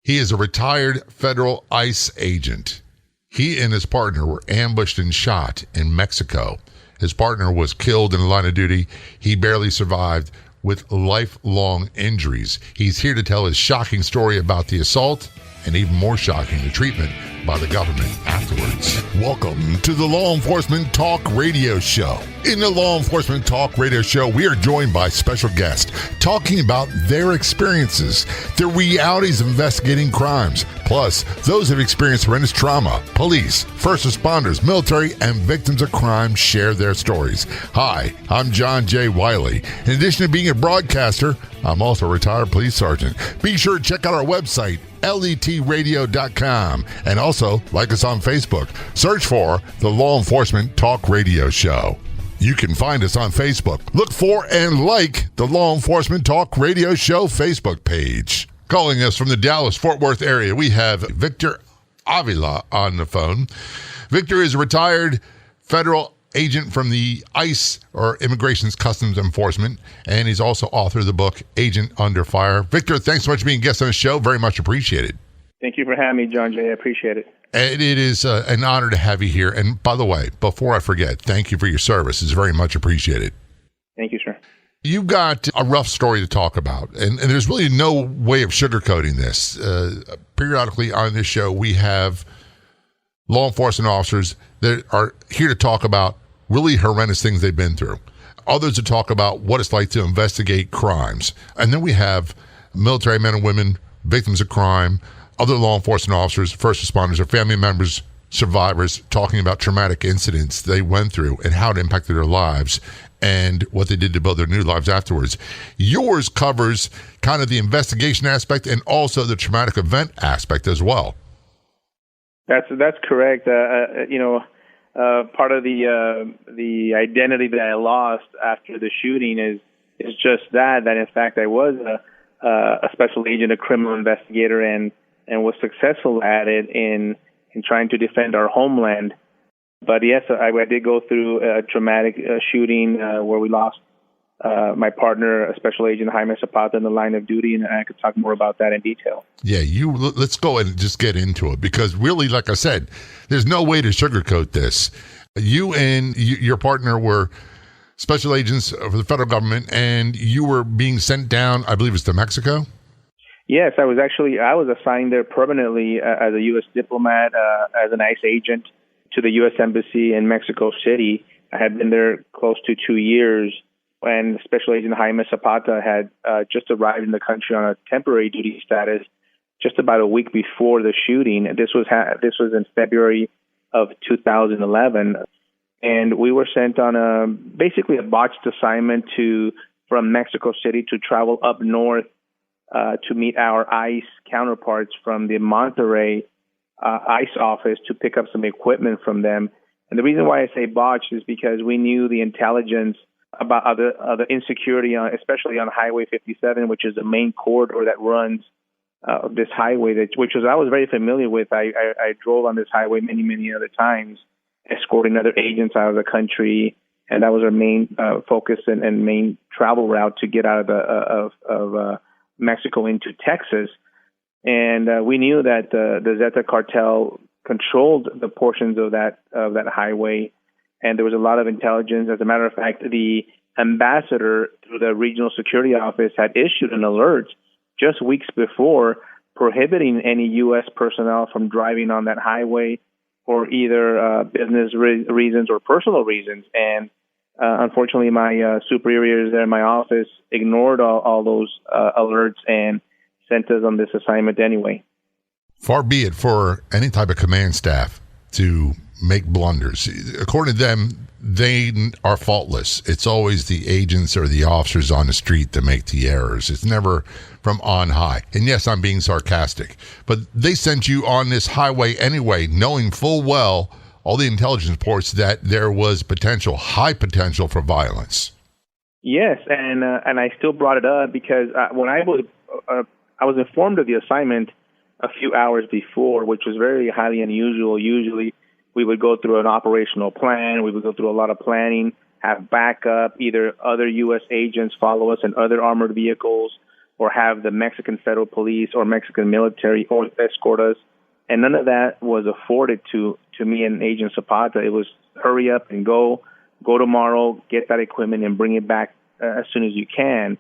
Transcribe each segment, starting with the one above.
He is a retired federal ICE agent. He and his partner were ambushed and shot in Mexico. His partner was killed in the line of duty. He barely survived with lifelong injuries. He's here to tell his shocking story about the assault and even more shocking, the treatment by the government afterwards. Welcome to the Law Enforcement Talk Radio Show. In the Law Enforcement Talk Radio Show, we are joined by special guests talking about their experiences, the realities of investigating crimes, plus those who have experienced horrendous trauma. Police, first responders, military, and victims of crime share their stories. Hi, I'm John J. Wiley. In addition to being a broadcaster, I'm also a retired police sergeant. Be sure to check out our website, letradio.com, and also like us on Facebook. Search for the Law Enforcement Talk Radio Show. You can find us on Facebook. Look for and like the Law Enforcement Talk Radio Show Facebook page. Calling us from the Dallas-Fort Worth area, we have Victor Avila on the phone. Victor is a retired federal agent from the ICE, or Immigration's Customs Enforcement, and he's also author of the book Agent Under Fire. Victor, thanks so much for being a guest on the show. Very much appreciated. Thank you for having me, John J. I appreciate it. And it is an honor to have you here. And by the way, before I forget, thank you for your service. It's very much appreciated. Thank you, sir. You've got a rough story to talk about, and there's really no way of sugarcoating this. Periodically on this show, we have law enforcement officers that are here to talk about really horrendous things they've been through. Others to talk about what it's like to investigate crimes. And then we have military men and women, victims of crime, other law enforcement officers, first responders, or family members, survivors, talking about traumatic incidents they went through and how it impacted their lives and what they did to build their new lives afterwards. Yours covers kind of the investigation aspect and also the traumatic event aspect as well. That's correct. Part of the identity that I lost after the shooting is just that in fact I was a special agent, a criminal investigator, and was successful at it in trying to defend our homeland. But yes, I did go through a traumatic shooting where we lost my partner, a special agent Jaime Zapata, in the line of duty, and I could talk more about that in detail. Yeah, let's go ahead and just get into it, because really, like I said, there's no way to sugarcoat this. You and your partner were special agents for the federal government, and you were being sent down, I believe it's to Mexico? Yes, I was assigned there permanently as a U.S. diplomat, as an ICE agent to the U.S. Embassy in Mexico City. I had been there close to 2 years, and Special Agent Jaime Zapata had just arrived in the country on a temporary duty status just about a week before the shooting. This was in February of 2011, and we were sent on basically a botched assignment from Mexico City to travel up north to meet our ICE counterparts from the Monterrey ICE office to pick up some equipment from them. And the reason why I say botched is because we knew the intelligence about other insecurity, especially on Highway 57, which is the main corridor that runs this highway, I was very familiar with. I drove on this highway many other times, escorting other agents out of the country, and that was our main focus and main travel route to get out of Mexico into Texas. And we knew that the Zeta Cartel controlled the portions of that highway, and there was a lot of intelligence. As a matter of fact, the ambassador through the regional security office had issued an alert just weeks before prohibiting any U.S. personnel from driving on that highway for either business reasons or personal reasons. And unfortunately, my superiors there in my office ignored all those alerts and sent us on this assignment anyway. Far be it for any type of command staff to make blunders. According to them, they are faultless. It's always the agents or the officers on the street that make the errors. It's never from on high. And yes, I'm being sarcastic, but they sent you on this highway anyway, knowing full well all the intelligence reports that there was high potential for violence. Yes, and I still brought it up because when I was informed of the assignment a few hours before, which was very highly unusual. Usually we would go through an operational plan. We would go through a lot of planning, have backup, either other U.S. agents follow us in other armored vehicles, or have the Mexican federal police or Mexican military or escort us. And none of that was afforded to me and Agent Zapata. It was hurry up and go tomorrow, get that equipment and bring it back as soon as you can.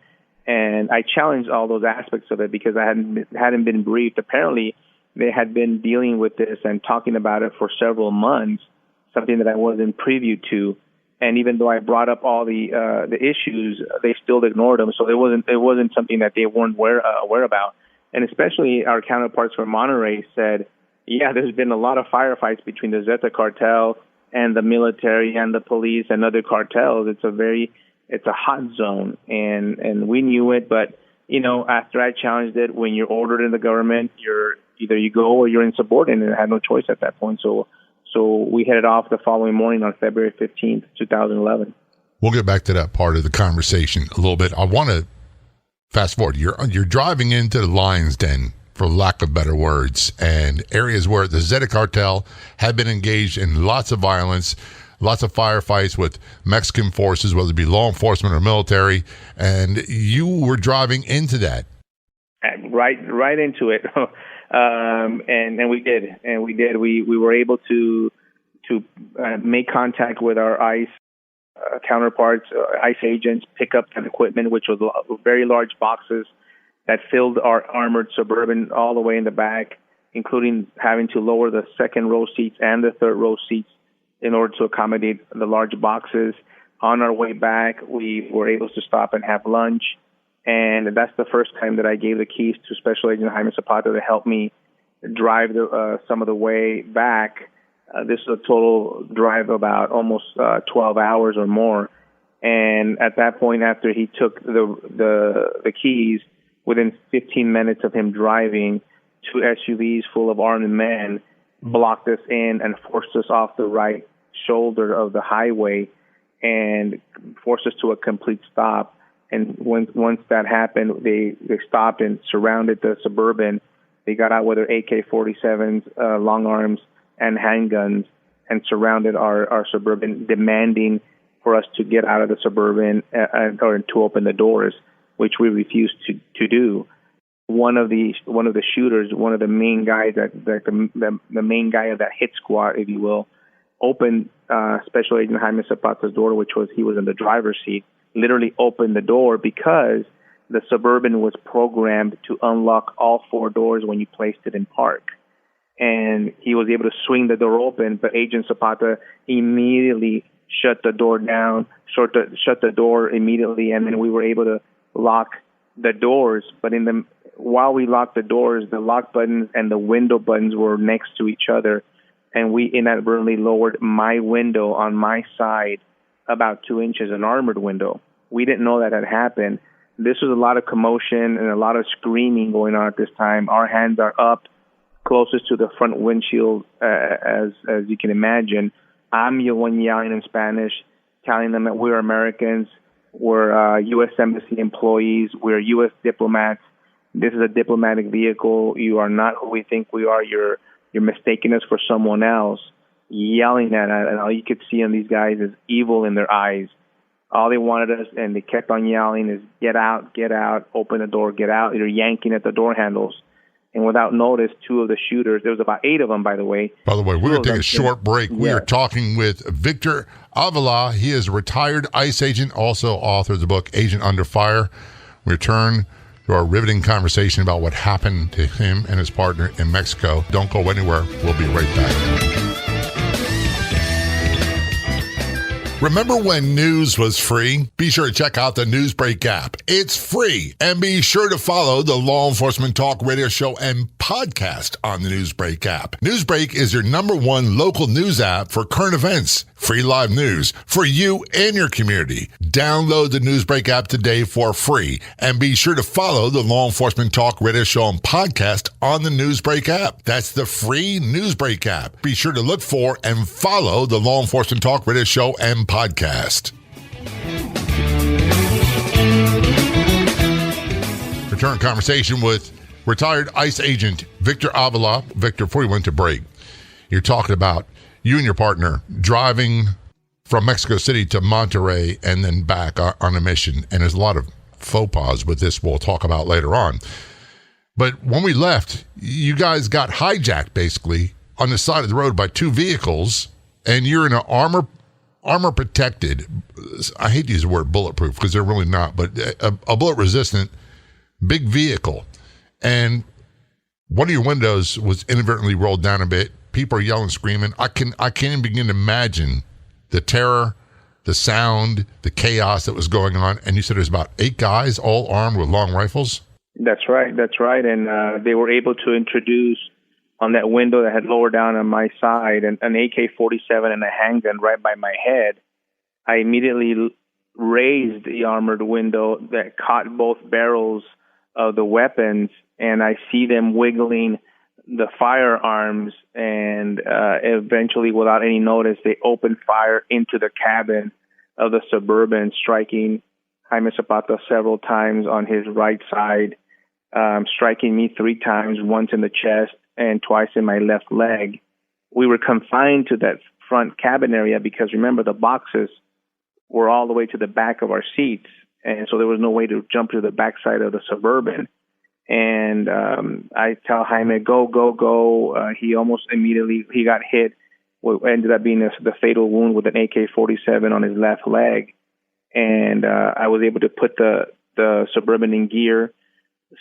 And I challenged all those aspects of it because I hadn't been briefed. Apparently, they had been dealing with this and talking about it for several months, something that I wasn't privy to. And even though I brought up all the issues, they still ignored them. So it wasn't something that they weren't aware about. And especially our counterparts from Monterrey said, yeah, there's been a lot of firefights between the Zeta Cartel and the military and the police and other cartels. It's a hot zone, and we knew it. But after I challenged it, when you're ordered in the government, you're either you go or you're insubordinate, and I had no choice at that point. So we headed off the following morning on February 15th, 2011. We'll get back to that part of the conversation a little bit. I want to fast forward. You're driving into the lion's den, for lack of better words, and areas where the Zeta Cartel had been engaged in lots of violence, lots of firefights with Mexican forces, whether it be law enforcement or military, and you were driving into that. Right into it. And we did. We were able to make contact with our ICE counterparts, ICE agents, pick up that equipment, which was very large boxes that filled our armored Suburban all the way in the back, including having to lower the second row seats and the third row seats in order to accommodate the large boxes. On our way back, we were able to stop and have lunch. And that's the first time that I gave the keys to Special Agent Jaime Zapata to help me drive some of the way back. This is a total drive about almost 12 hours or more. And at that point, after he took the keys, within 15 minutes of him driving, 2 SUVs full of armed men blocked us in and forced us off the right shoulder of the highway and forced us to a complete stop. And once that happened, they stopped and surrounded the Suburban. They got out with their AK-47s, long arms, and handguns, and surrounded our Suburban, demanding for us to get out of the Suburban or to open the doors, which we refused to do. One of the shooters, one of the main guys, the main guy of that hit squad, if you will, opened Special Agent Jaime Zapata's door, he was in the driver's seat. Literally opened the door because the Suburban was programmed to unlock all 4 doors when you placed it in park. And he was able to swing the door open, but Agent Zapata immediately shut the door down, shut the door immediately, and then we were able to lock the doors. But while we locked the doors, the lock buttons and the window buttons were next to each other, and we inadvertently lowered my window on my side about 2 inches, an armored window. We didn't know that had happened. This was a lot of commotion and a lot of screaming going on at this time. Our hands are up closest to the front windshield, as you can imagine. I'm the one yelling in Spanish, telling them that we're Americans, we're U.S. Embassy employees, we're U.S. diplomats. This is a diplomatic vehicle. You are not who we think we are. You're mistaking us for someone else. Yelling at it, and all you could see in these guys is evil in their eyes. All they wanted us, and they kept on yelling, is get out, open the door, get out. They're yanking at the door handles. And without notice, 2 of the shooters, there was about 8 of them, by the way. By the way, we're going to take a short break. We are talking with Victor Avila. He is a retired ICE agent, also author of the book, Agent Under Fire. We return to our riveting conversation about what happened to him and his partner in Mexico. Don't go anywhere. We'll be right back. Remember when news was free? Be sure to check out the Newsbreak app. It's free. And be sure to follow the Law Enforcement Talk radio show and podcast on the Newsbreak app. Newsbreak is your #1 local news app for current events, free live news for you and your community. Download the Newsbreak app today for free. And be sure to follow the Law Enforcement Talk radio show and podcast on the Newsbreak app. That's the free Newsbreak app. Be sure to look for and follow the Law Enforcement Talk radio show and podcast. Return conversation with retired ICE agent Victor Avila. Victor, before we went to break, you're talking about you and your partner driving from Mexico City to Monterrey and then back on a mission. And there's a lot of faux pas with this we'll talk about later on. But when we left, you guys got hijacked basically on the side of the road by two vehicles, and you're in an armor protected, I hate to use the word bulletproof because they're really not, but a bullet resistant big vehicle. And one of your windows was inadvertently rolled down a bit. People are yelling, screaming. I can't even begin to imagine the terror, the sound, the chaos that was going on. And you said there's about 8 guys all armed with long rifles? That's right. And they were able to introduce on that window that had lowered down on my side an AK-47 and a handgun right by my head. I immediately raised the armored window that caught both barrels of the weapons, and I see them wiggling the firearms, and eventually, without any notice, they opened fire into the cabin of the Suburban, striking Jaime Zapata several times on his right side, striking me 3 times, once in the chest and twice in my left leg. We were confined to that front cabin area because, remember, the boxes were all the way to the back of our seats, and so there was no way to jump to the backside of the Suburban. And I tell Jaime, go, go, go. He almost immediately, he got hit. What ended up being the fatal wound with an AK-47 on his left leg. And I was able to put the Suburban in gear,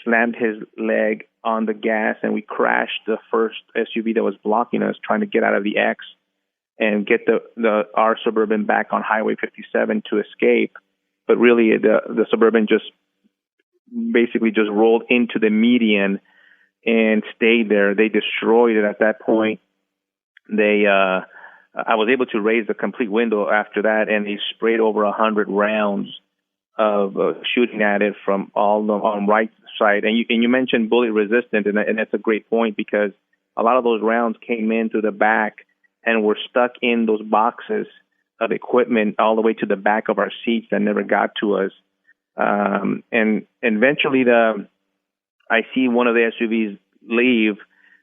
slammed his leg on the gas, and we crashed the first SUV that was blocking us, trying to get out of the X and get our Suburban back on Highway 57 to escape. But really, the Suburban basically just rolled into the median and stayed there. They destroyed it at that point. I was able to raise the complete window after that, and they sprayed over 100 rounds of shooting at it from on right side. And you mentioned bullet resistant, and that's a great point because a lot of those rounds came in through the back and were stuck in those boxes of equipment all the way to the back of our seats that never got to us. And eventually I see one of the SUVs leave.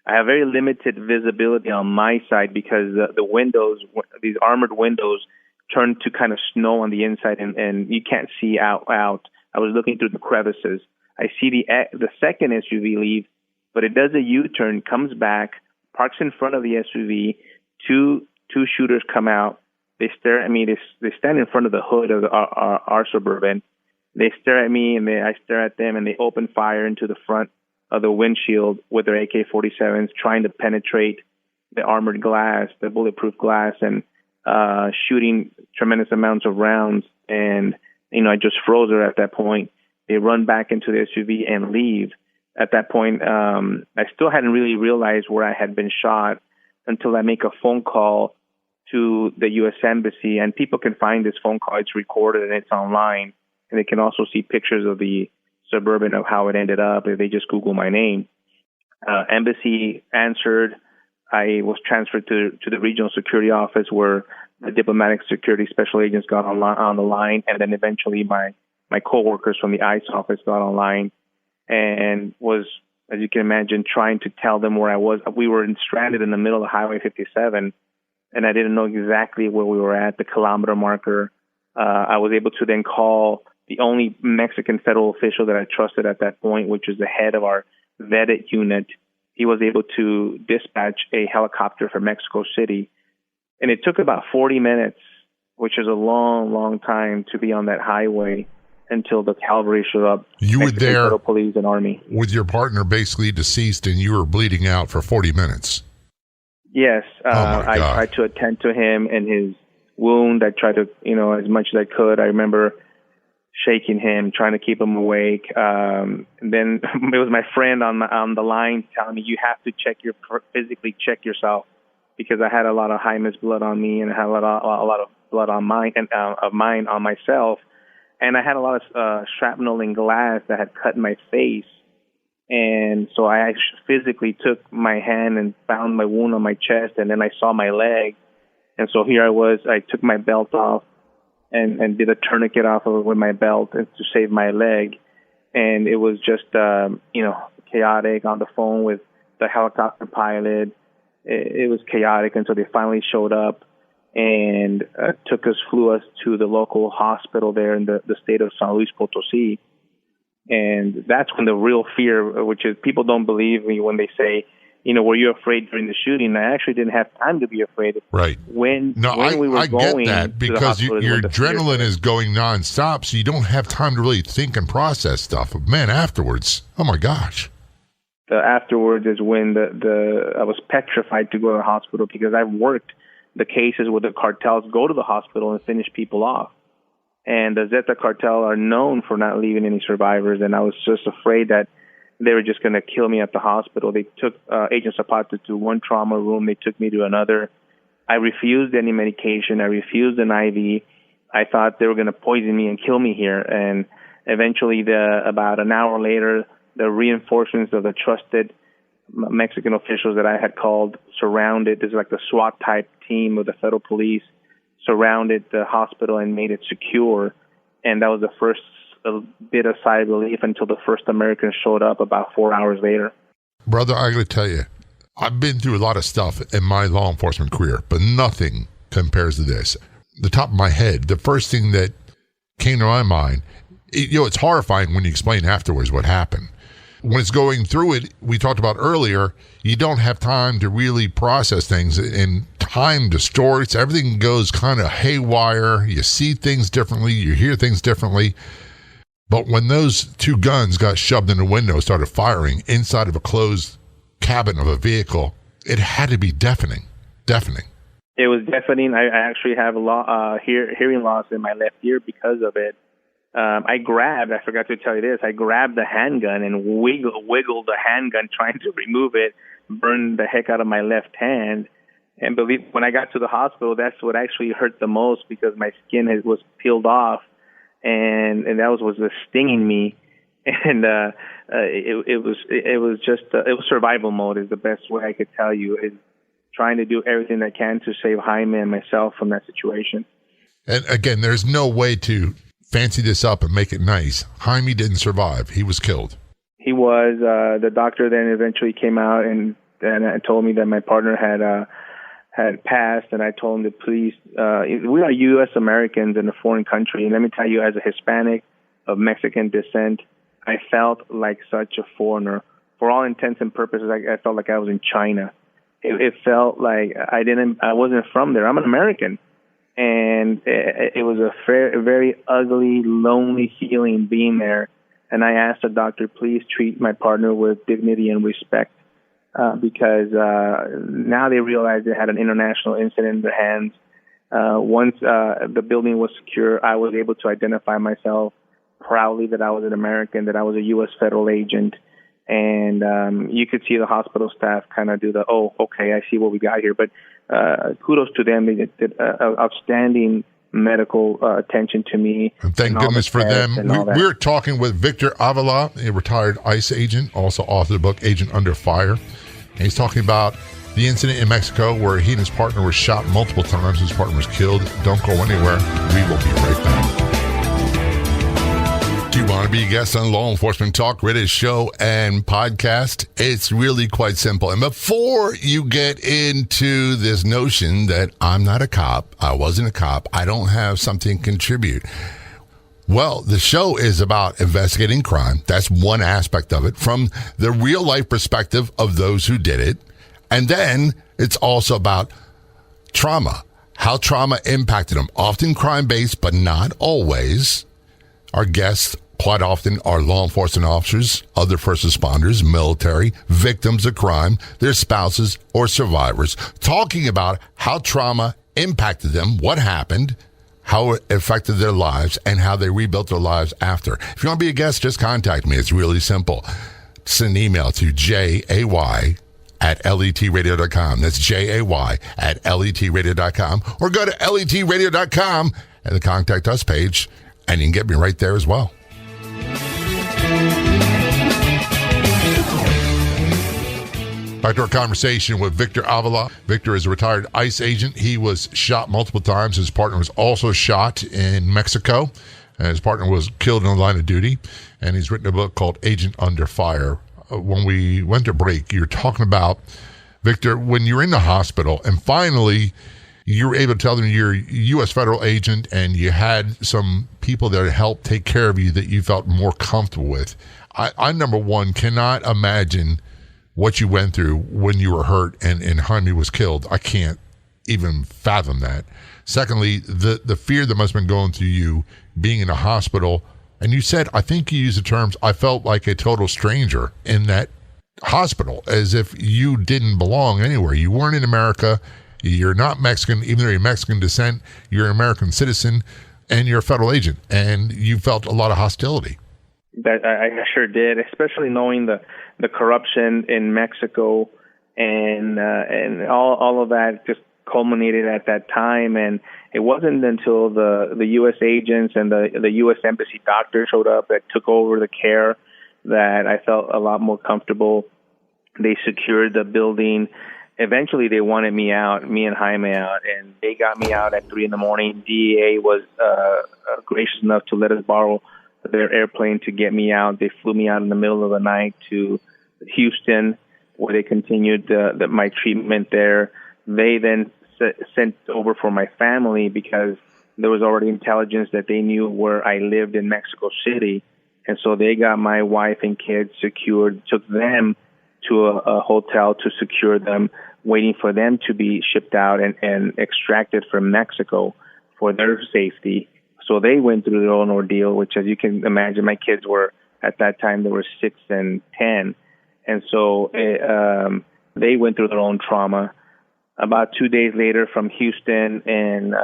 I have very limited visibility on my side because the windows, these armored windows, turn to kind of snow on the inside, and you can't see out. I was looking through the crevices. I see the second SUV leave, but it does a U-turn, comes back, parks in front of the SUV. Two shooters come out. They stare at me. They stand in front of the hood of our Suburban. They stare at me, and I stare at them, and they open fire into the front of the windshield with their AK-47s, trying to penetrate the armored glass, the bulletproof glass, and shooting tremendous amounts of rounds. And, I just froze her at that point. They run back into the SUV and leave. At that point, I still hadn't really realized where I had been shot until I make a phone call to the U.S. Embassy. And people can find this phone call. It's recorded and it's online. And they can also see pictures of the Suburban of how it ended up if they just Google my name. Embassy answered. I was transferred to the regional security office where the diplomatic security special agents got on the line, and then eventually my coworkers from the ICE office got online and was, as you can imagine, trying to tell them where I was. We were stranded in the middle of Highway 57, and I didn't know exactly where we were at, the kilometer marker. I was able to then call the only Mexican federal official that I trusted at that point, which is the head of our vetted unit. He was able to dispatch a helicopter from Mexico City. And it took about 40 minutes, which is a long, long time to be on that highway until the cavalry showed up. You were there, Federal police and army, with your partner basically deceased, and you were bleeding out for 40 minutes. Yes. I tried to attend to him and his wound. I tried to, as much as I could. I remember shaking him, trying to keep him awake. And then it was my friend on the line telling me, you have to physically check yourself, because I had a lot of Jaime's blood on me, and I had a lot of blood on mine on myself. And I had a lot of shrapnel and glass that had cut my face. And so I physically took my hand and found my wound on my chest, and then I saw my leg. And so here I was. I took my belt off and did a tourniquet off of it with my belt to save my leg. And it was just, chaotic on the phone with the helicopter pilot. It was chaotic until they finally showed up and flew us to the local hospital there in the state of San Luis Potosí. And that's when the real fear, which is people don't believe me when they say, were you afraid during the shooting? I actually didn't have time to be afraid. Right. When we were I going get that because your adrenaline is going nonstop, so you don't have time to really think and process stuff. But man, afterwards, oh my gosh. Afterwards is when I was petrified to go to the hospital, because I've worked the cases where the cartels go to the hospital and finish people off. And the Zeta Cartel are known for not leaving any survivors, and I was just afraid that they were just going to kill me at the hospital. They took Agent Zapata to one trauma room. They took me to another. I refused any medication. I refused an IV. I thought they were going to poison me and kill me here. And eventually, about an hour later, the reinforcements of the trusted Mexican officials that I had called surrounded. There's like the SWAT type team of the federal police surrounded the hospital and made it secure. And that was the first bit of sigh of relief until the first Americans showed up about 4 hours later. Brother, I got to tell you, I've been through a lot of stuff in my law enforcement career, but nothing compares to this. The top of my head, the first thing that came to my mind, it's horrifying when you explain afterwards what happened. When it's going through it, we talked about earlier, you don't have time to really process things and time distorts. Everything goes kind of haywire. You see things differently. You hear things differently. But when those two guns got shoved in the window and started firing inside of a closed cabin of a vehicle, it had to be deafening. Deafening. It was deafening. I actually have hearing loss in my left ear because of it. I forgot to tell you this, I grabbed the handgun and wiggled the handgun trying to remove it, burned the heck out of my left hand. And when I got to the hospital, that's what actually hurt the most, because my skin was peeled off. And that was just stinging me, and it was survival mode is the best way I could tell you, is trying to do everything I can to save Jaime and myself from that situation. And again, there's no way to fancy this up and make it nice. Jaime didn't survive; he was killed. He was. The doctor then eventually came out and told me that my partner had passed, and I told him to please, we are U.S. Americans in a foreign country, and let me tell you, as a Hispanic of Mexican descent, I felt like such a foreigner. For all intents and purposes, I felt like I was in China. It felt like I wasn't from there. I'm an American. And it was a very ugly, lonely feeling being there. And I asked the doctor, please treat my partner with dignity and respect. Because now they realized they had an international incident in their hands. Once the building was secure, I was able to identify myself proudly that I was an American, that I was a U.S. federal agent. And you could see the hospital staff kind of do the, oh, okay, I see what we got here. But kudos to them. They did outstanding medical attention to me. And thank goodness for them. We're talking with Victor Avila, a retired ICE agent, also author of the book Agent Under Fire. And he's talking about the incident in Mexico where he and his partner were shot multiple times. His partner was killed. Don't go anywhere. We will be right back. Do you want to be a guest on Law Enforcement Talk Radio show and podcast? It's really quite simple. And before you get into this notion that I'm not a cop, I wasn't a cop, I don't have something to contribute. Well, the show is about investigating crime. That's one aspect of it from the real life perspective of those who did it. And then it's also about trauma, how trauma impacted them, often crime-based, but not always. Our guests quite often are law enforcement officers, other first responders, military, victims of crime, their spouses or survivors, talking about how trauma impacted them, what happened, how it affected their lives, and how they rebuilt their lives after. If you want to be a guest, just contact me. It's really simple. Send an email to jay@letradio.com. That's jay@letradio.com. Or go to letradio.com and the Contact Us page, and you can get me right there as well. Back to our conversation with Victor Avila. Victor is a retired ICE agent. He was shot multiple times. His partner was also shot in Mexico. And his partner was killed in the line of duty. And he's written a book called Agent Under Fire. When we went to break, you're talking about, Victor, when you're in the hospital and finally you were able to tell them you're a U.S. federal agent and you had some people there to help take care of you that you felt more comfortable with. I number one, cannot imagine what you went through when you were hurt and Jaime was killed. I can't even fathom that. Secondly, the fear that must have been going through you being in a hospital. And you said, I think you used the terms, I felt like a total stranger in that hospital, as if you didn't belong anywhere. You weren't in America. You're not Mexican, even though you're Mexican descent. You're an American citizen, and you're a federal agent. And you felt a lot of hostility. That I sure did, especially knowing the corruption in Mexico and all of that just culminated at that time. And it wasn't until the U.S. agents and the U.S. Embassy doctor showed up that took over the care that I felt a lot more comfortable. They secured the building. Eventually, they wanted me out, me and Jaime out, and they got me out at 3 a.m. DEA was gracious enough to let us borrow their airplane to get me out. They flew me out in the middle of the night to Houston, where they continued my treatment there. They then sent over for my family because there was already intelligence that they knew where I lived in Mexico City. And so they got my wife and kids secured, took them to a hotel to secure them, waiting for them to be shipped out and extracted from Mexico for their safety. So they went through their own ordeal, which, as you can imagine, my kids were, at that time, they were 6 and 10. And so they went through their own trauma. About 2 days later, from Houston and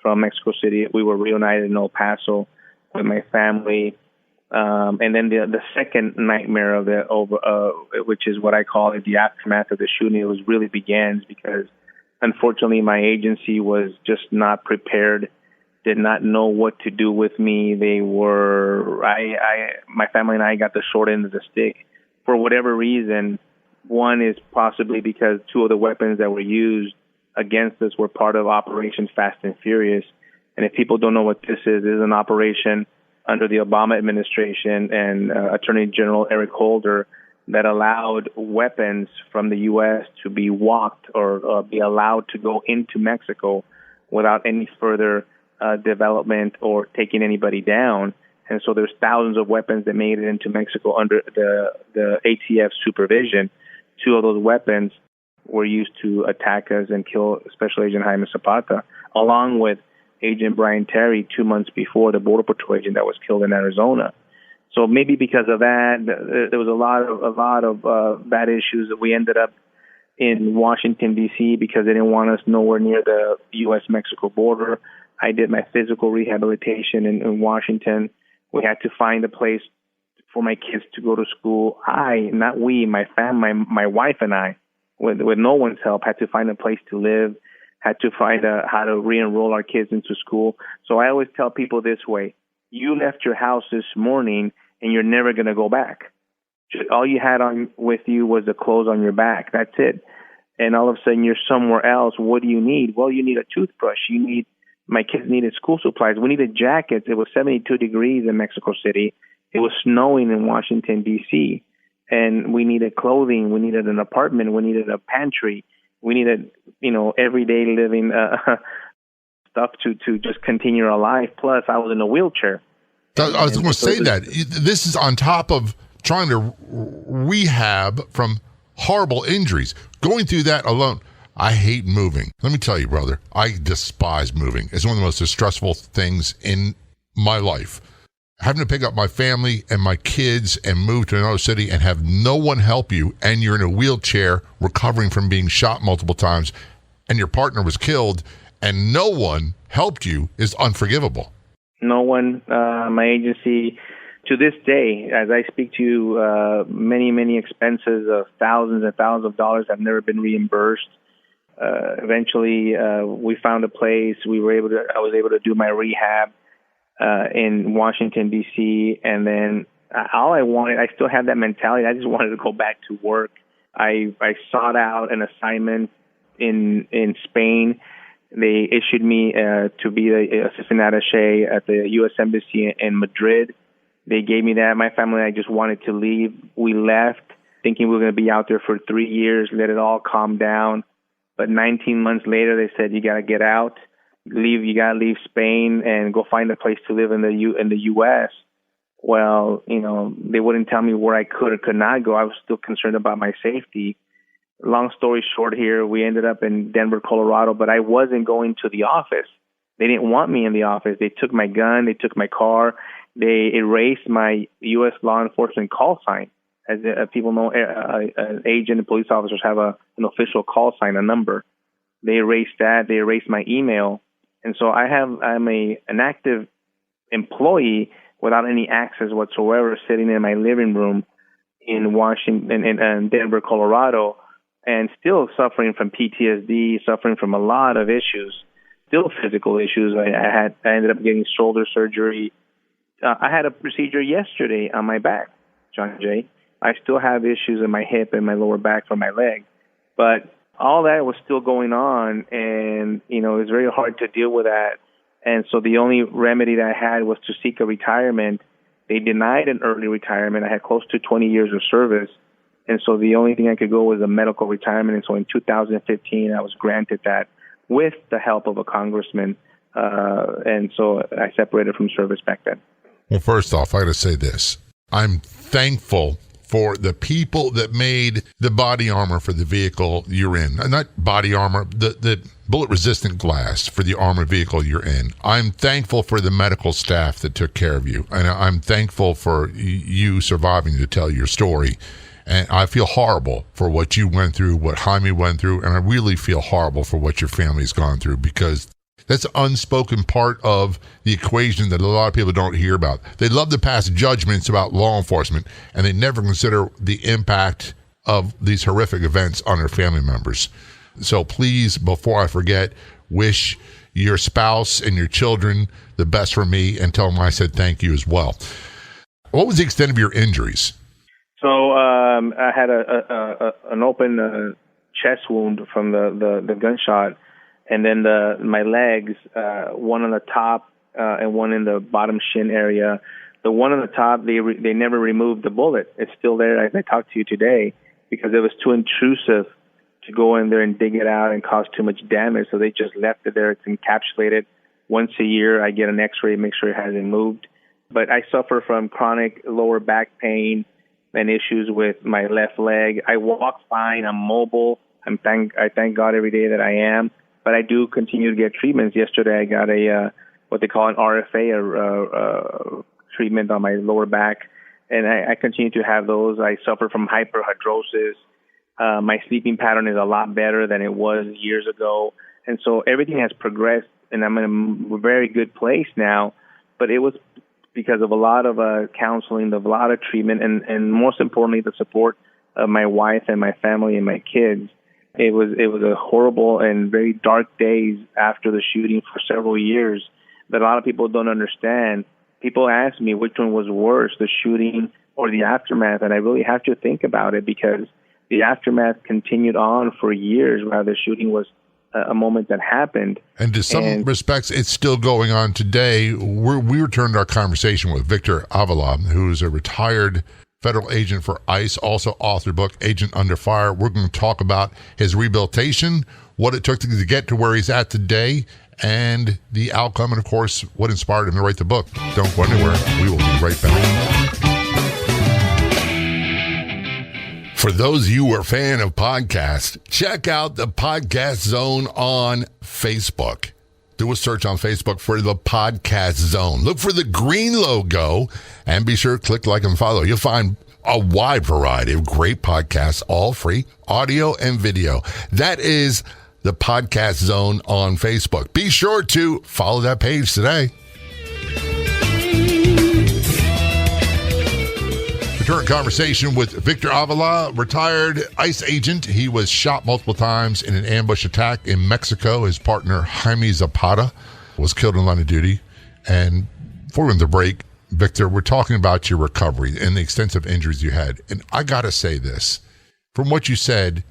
from Mexico City, we were reunited in El Paso with my family. And then the second nightmare of which is what I call it, the aftermath of the shooting, it really begins because, unfortunately, my agency was just not prepared, did not know what to do with me. My family and I got the short end of the stick for whatever reason. One is possibly because 2 of the weapons that were used against us were part of Operation Fast and Furious. And if people don't know what this is an operation under the Obama administration and Attorney General Eric Holder that allowed weapons from the U.S. to be walked or be allowed to go into Mexico without any further development or taking anybody down. And so there's thousands of weapons that made it into Mexico under the ATF supervision. 2 of those weapons were used to attack us and kill Special Agent Jaime Zapata, along with Agent Brian Terry 2 months before, the Border Patrol agent that was killed in Arizona. So maybe because of that, there was a lot of bad issues that we ended up in Washington, D.C. because they didn't want us nowhere near the U.S.-Mexico border. I did my physical rehabilitation in Washington. We had to find a place for my kids to go to school. My wife and I, with no one's help, had to find a place to live, had to find how to re-enroll our kids into school. So I always tell people this way: you left your house this morning and you're never going to go back. All you had on with you was the clothes on your back. That's it. And all of a sudden you're somewhere else. What do you need? Well, you need a toothbrush. My kids needed school supplies. We needed jackets. It was 72 degrees in Mexico City. It was snowing in Washington, D.C. And we needed clothing. We needed an apartment. We needed a pantry. We needed, everyday living stuff to just continue our life. Plus, I was in a wheelchair. I was going to say that. This is on top of trying to rehab from horrible injuries. Going through that alone. I hate moving. Let me tell you, brother, I despise moving. It's one of the most distressful things in my life. Having to pick up my family and my kids and move to another city and have no one help you, and you're in a wheelchair recovering from being shot multiple times, and your partner was killed, and no one helped you is unforgivable. No one. My agency, to this day, as I speak to you, many expenses of thousands and thousands of dollars have never been reimbursed. Eventually, we found a place. I was able to do my rehab in Washington, D.C. And then all I wanted, I still had that mentality. I just wanted to go back to work. I sought out an assignment in Spain. They issued me to be the assistant attaché at the U.S. Embassy in Madrid. They gave me that. My family and I just wanted to leave. We left thinking we were going to be out there for 3 years, let it all calm down. But 19 months later, they said, you got to get out, you got to leave Spain and go find a place to live in the U.S. Well, they wouldn't tell me where I could or could not go. I was still concerned about my safety. Long story short here, we ended up in Denver, Colorado, but I wasn't going to the office. They didn't want me in the office. They took my gun. They took my car. They erased my U.S. law enforcement call sign. As people know, an agent and police officers have an official call sign, a number. They erased that. They erased my email. And so I'm an active employee without any access whatsoever, sitting in my living room in Washington, in Denver, Colorado, and still suffering from PTSD, suffering from a lot of issues, still physical issues. I ended up getting shoulder surgery. I had a procedure yesterday on my back, John Jay. I still have issues in my hip and my lower back from my leg. But all that was still going on, and, it was very hard to deal with that. And so the only remedy that I had was to seek a retirement. They denied an early retirement. I had close to 20 years of service. And so the only thing I could go was a medical retirement. And so in 2015, I was granted that with the help of a congressman. And so I separated from service back then. Well, first off, I got to say this. I'm thankful for the people that made the body armor for the vehicle you're in. Not body armor, the bullet-resistant glass for the armored vehicle you're in. I'm thankful for the medical staff that took care of you. And I'm thankful for you surviving to tell your story. And I feel horrible for what you went through, what Jaime went through, and I really feel horrible for what your family's gone through, because that's an unspoken part of the equation that a lot of people don't hear about. They love to pass judgments about law enforcement, and they never consider the impact of these horrific events on their family members. So please, before I forget, wish your spouse and your children the best for me, and tell them I said thank you as well. What was the extent of your injuries? So I had an open chest wound from the gunshot, and then my legs, one on the top and one in the bottom shin area. The one on the top, they never removed the bullet. It's still there as I talk to you today, because it was too intrusive to go in there and dig it out and cause too much damage. So they just left it there. It's encapsulated. Once a year, I get an X-ray, make sure it hasn't moved. But I suffer from chronic lower back pain and issues with my left leg. I walk fine. I'm mobile. I thank God every day that I am. But I do continue to get treatments. Yesterday, I got what they call an RFA, treatment on my lower back, and I continue to have those. I suffer from hyperhidrosis. My sleeping pattern is a lot better than it was years ago, and so everything has progressed, and I'm in a very good place now. But it was because of a lot of counseling, of a lot of treatment, and most importantly, the support of my wife and my family and my kids. It was a horrible and very dark days after the shooting for several years that a lot of people don't understand. People ask me which one was worse, the shooting or the aftermath, and I really have to think about it, because the aftermath continued on for years, while the shooting was a moment that happened. And to some respects, it's still going on today. We returned our conversation with Victor Avila, who's a retired federal agent for ICE, also authored book, Agent Under Fire. We're going to talk about his rehabilitation, what it took to get to where he's at today, and the outcome, and of course, what inspired him to write the book. Don't go anywhere. We will be right back. For those of you who are a fan of podcasts, check out the Podcast Zone on Facebook. Do a search on Facebook for the Podcast Zone. Look for the green logo and be sure to click like and follow. You'll find a wide variety of great podcasts, all free, audio and video. That is the Podcast Zone on Facebook. Be sure to follow that page today. Return conversation with Victor Avila, retired ICE agent. He was shot multiple times in an ambush attack in Mexico. His partner, Jaime Zapata, was killed in line of duty. And before we went to break, Victor, we're talking about your recovery and the extensive injuries you had. And I got to say this. From what you said,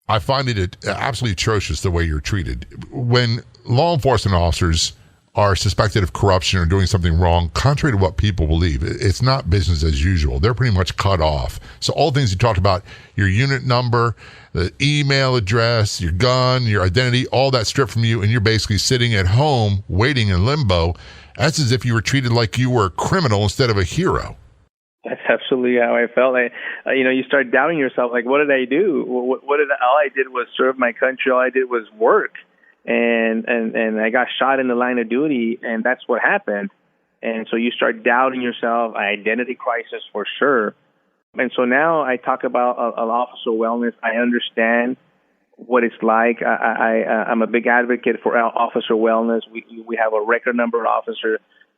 I find it absolutely atrocious the way you're treated. When law enforcement officers are suspected of corruption or doing something wrong, contrary to what people believe, it's not business as usual. They're pretty much cut off. So all the things you talked about, your unit number, the email address, your gun, your identity, all that stripped from you, and you're basically sitting at home waiting in limbo. That's as if you were treated like you were a criminal instead of a hero. That's absolutely how I felt. You start doubting yourself. Like, what did I do? All I did was serve my country. All I did was work. And I got shot in the line of duty, and that's what happened. And so you start doubting yourself, identity crisis for sure. And so now I talk about officer wellness. I understand what it's like. I'm a big advocate for officer wellness. We have a record number of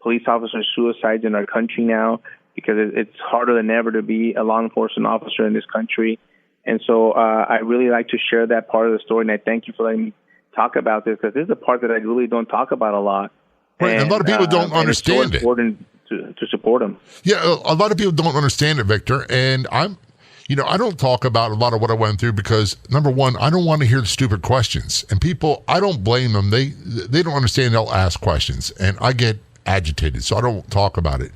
police officer suicides in our country now because it's harder than ever to be a law enforcement officer in this country. And so I really like to share that part of the story, and I thank you for letting me talk about this, because this is a part that I really don't talk about a lot. Right, and a lot of people don't understand it. It's so important to support them. Yeah, a lot of people don't understand it, Victor, and I don't talk about a lot of what I went through because, number one, I don't want to hear the stupid questions. And people, I don't blame them. They don't understand, they'll ask questions, and I get agitated, so I don't talk about it.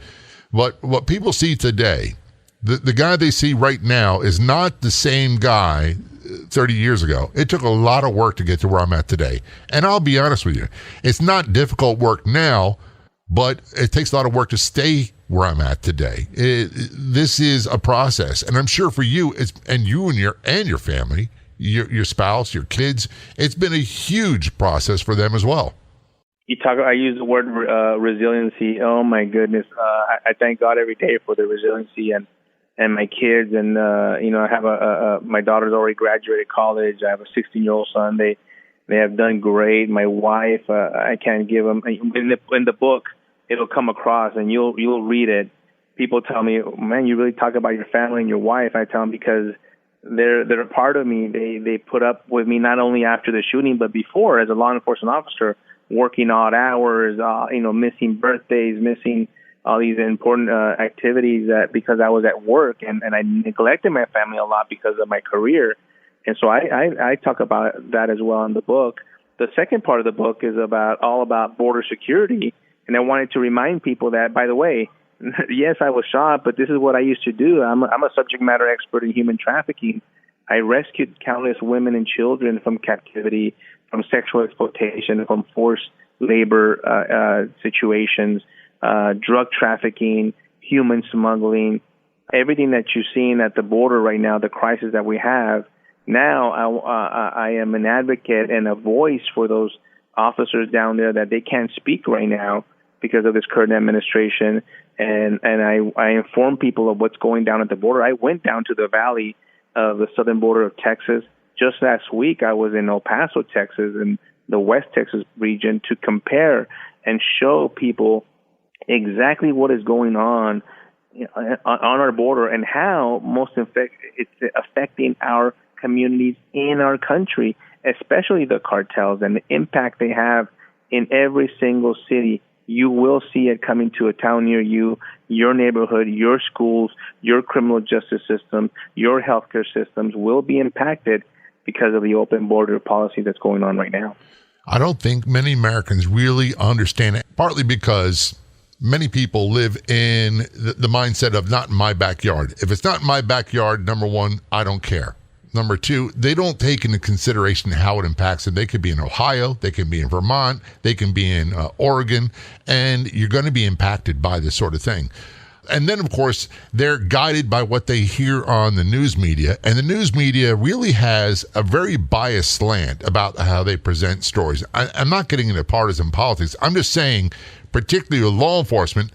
But what people see today, the guy they see right now is not the same guy 30 years ago. It took a lot of work to get to where I'm at today. And I'll be honest with you, it's not difficult work now, but it takes a lot of work to stay where I'm at today. This is a process. And I'm sure for you, and your family, your spouse, your kids, it's been a huge process for them as well. I use the word resiliency. Oh my goodness. I thank God every day for the resiliency and my kids, and I have my daughter's already graduated college. I have a 16-year-old son. They have done great. My wife, I can't give them in the book. It'll come across, and you'll read it. People tell me, man, you really talk about your family and your wife. I tell them because they're a part of me. They put up with me not only after the shooting, but before as a law enforcement officer, working odd hours, missing birthdays, missing all these important activities because I was at work and I neglected my family a lot because of my career. And so I talk about that as well in the book. The second part of the book is all about border security. And I wanted to remind people that, by the way, yes, I was shot, but this is what I used to do. I'm a subject matter expert in human trafficking. I rescued countless women and children from captivity, from sexual exploitation, from forced labor situations, drug trafficking, human smuggling, everything that you're seeing at the border right now, the crisis that we have. Now I am an advocate and a voice for those officers down there that they can't speak right now because of this current administration. And I inform people of what's going down at the border. I went down to the valley of the southern border of Texas. Just last week, I was in El Paso, Texas, in the West Texas region to compare and show people exactly what is going on our border and how it's affecting our communities in our country, especially the cartels and the impact they have in every single city. You will see it coming to a town near you, your neighborhood, your schools, your criminal justice system, your healthcare systems will be impacted because of the open border policy that's going on right now. I don't think many Americans really understand it, partly because many people live in the mindset of not in my backyard. If it's not in my backyard, number one, I don't care. Number two, they don't take into consideration how it impacts them. They could be in Ohio, they can be in Vermont, they can be in Oregon, and you're going to be impacted by this sort of thing. And then, of course, they're guided by what they hear on the news media. And the news media really has a very biased slant about how they present stories. I'm not getting into partisan politics. I'm just saying, particularly with law enforcement,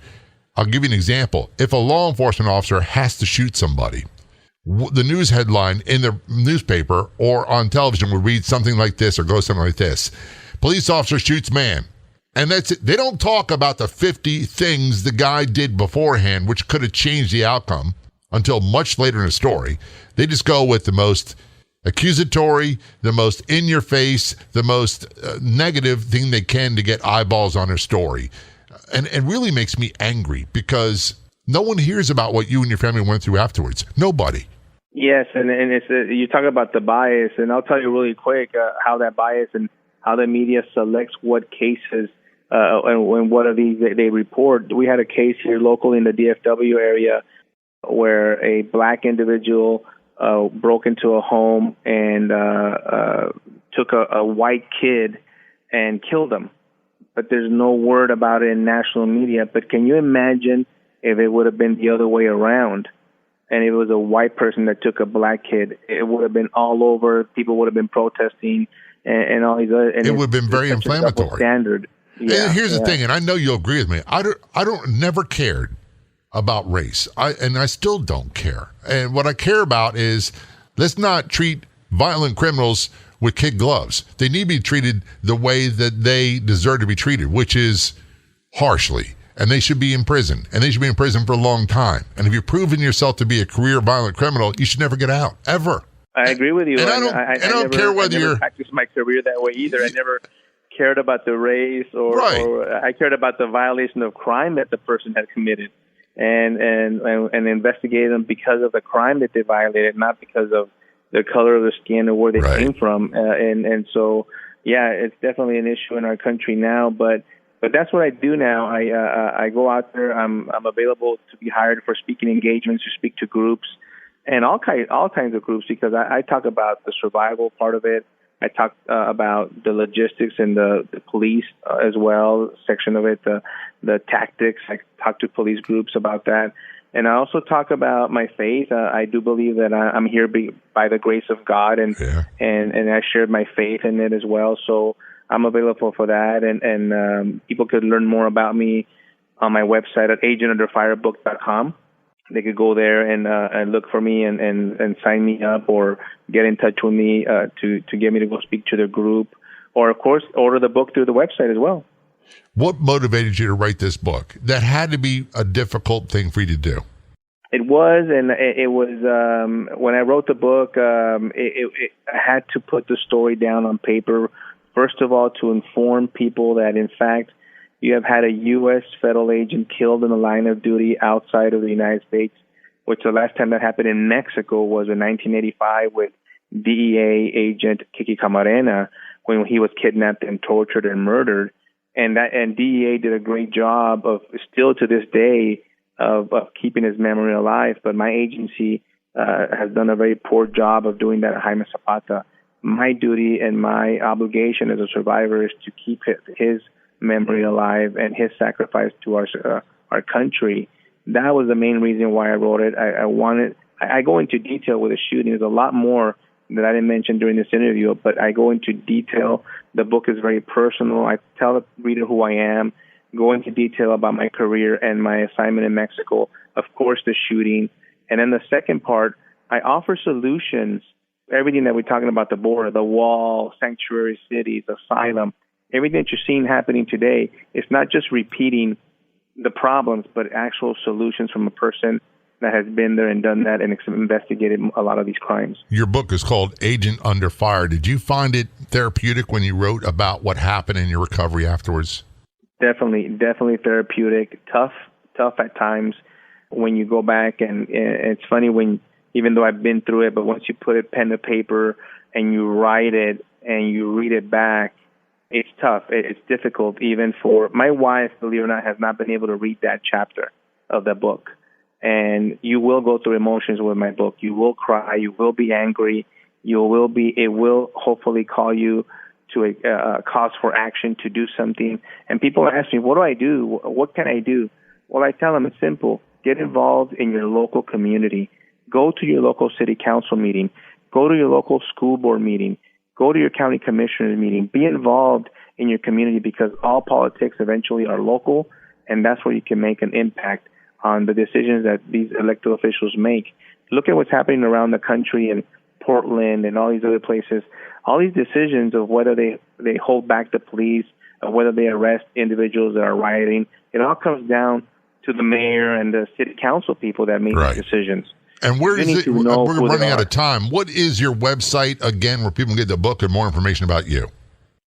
I'll give you an example. If a law enforcement officer has to shoot somebody, the news headline in the newspaper or on television would read something like this or go something like this. Police officer shoots man. And that's it. They don't talk about the 50 things the guy did beforehand, which could have changed the outcome until much later in the story. They just go with the most accusatory, the most in-your-face, the most negative thing they can to get eyeballs on their story. And it really makes me angry because no one hears about what you and your family went through afterwards. Nobody. Yes, and it's you talk about the bias, and I'll tell you really quick how that bias and how the media selects what cases and when one of these they report. We had a case here locally in the DFW area where a black individual broke into a home and took a white kid and killed him. But there's no word about it in national media. But can you imagine if it would have been the other way around and it was a white person that took a black kid? It would have been all over. People would have been protesting and all these other. And it would have been very inflammatory. Standard. Yeah, and here's the thing, and I know you'll agree with me. I don't never cared about race. I still don't care. And what I care about is let's not treat violent criminals with kid gloves. They need to be treated the way that they deserve to be treated, which is harshly. And they should be in prison. And they should be in prison for a long time. And if you've proven yourself to be a career violent criminal, you should never get out, ever. I agree with you. And I don't care whether you're... I practiced my career that way either. I never cared about the race or I cared about the violation of crime that the person had committed and investigate them because of the crime that they violated, not because of the color of the skin or where they came from. And so, yeah, it's definitely an issue in our country now. But that's what I do now. I go out there. I'm available to be hired for speaking engagements, to speak to groups and all kinds of groups, because I talk about the survival part of it. I talk about the logistics and the police as well, section of it, the tactics. I talk to police groups about that. And I also talk about my faith. I do believe that I'm here by the grace of God, and I shared my faith in it as well. So I'm available for that. And people could learn more about me on my website at agentunderfirebook.com. They could go there and look for me and sign me up or get in touch with me to get me to go speak to their group, or of course order the book through the website as well. What motivated you to write this book? That had to be a difficult thing for you to do. It was, and it was when I wrote the book. I had to put the story down on paper. First of all, to inform people that in fact you have had a U.S. federal agent killed in the line of duty outside of the United States, which the last time that happened in Mexico was in 1985 with DEA agent Kiki Camarena, when he was kidnapped and tortured and murdered. And DEA did a great job of, still to this day, of keeping his memory alive. But my agency has done a very poor job of doing that at Jaime Zapata. My duty and my obligation as a survivor is to keep his memory alive and his sacrifice to our country. That was the main reason why I wrote it. I go into detail with the shooting. There's a lot more that I didn't mention during this interview, but I go into detail. The book is very personal. I tell the reader who I am, go into detail about my career and my assignment in Mexico, of course, the shooting. And then the second part, I offer solutions, everything that we're talking about, the border, the wall, sanctuary cities, asylum, everything that you're seeing happening today. It's not just repeating the problems, but actual solutions from a person that has been there and done that and investigated a lot of these crimes. Your book is called Agent Under Fire. Did you find it therapeutic when you wrote about what happened in your recovery afterwards? Definitely therapeutic. Tough at times when you go back, and it's funny when, even though I've been through it, but once you put it pen to paper and you write it and you read it back, it's tough. It's difficult even for my wife, believe it or not, has not been able to read that chapter of the book. And you will go through emotions with my book. You will cry. You will be angry. It will hopefully call you to a cause for action to do something. And people ask me, what do I do? What can I do? Well, I tell them it's simple. Get involved in your local community. Go to your local city council meeting. Go to your local school board meeting. Go to your county commissioner's meeting. Be involved in your community, because all politics eventually are local, and that's where you can make an impact on the decisions that these elected officials make. Look at what's happening around the country in Portland and all these other places. All these decisions of whether they hold back the police, or whether they arrest individuals that are rioting, it all comes down to the mayor and the city council people that make these decisions. And where is it? We're running out of time. What is your website again, where people can get the book and more information about you?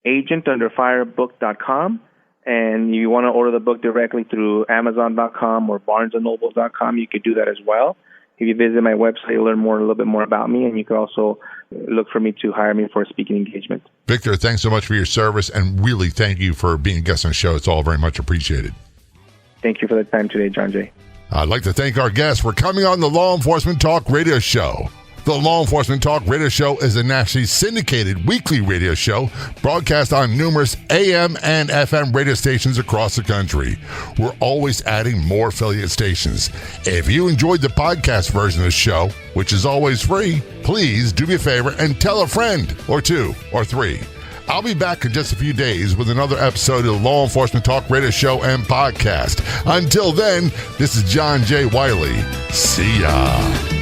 agentunderfirebook.com. And you want to order the book directly through Amazon.com or BarnesandNobles.com, you could do that as well. If you visit my website, you'll learn a little bit more about me, and you can also look for me to hire me for a speaking engagement. Victor, thanks so much for your service, and really thank you for being a guest on the show. It's all very much appreciated. Thank you for the time today, John Jay. I'd like to thank our guests for coming on the Law Enforcement Talk Radio Show. The Law Enforcement Talk Radio Show is a nationally syndicated weekly radio show broadcast on numerous AM and FM radio stations across the country. We're always adding more affiliate stations. If you enjoyed the podcast version of the show, which is always free, please do me a favor and tell a friend or two or three. I'll be back in just a few days with another episode of the Law Enforcement Talk Radio Show and Podcast. Until then, this is John J. Wiley. See ya.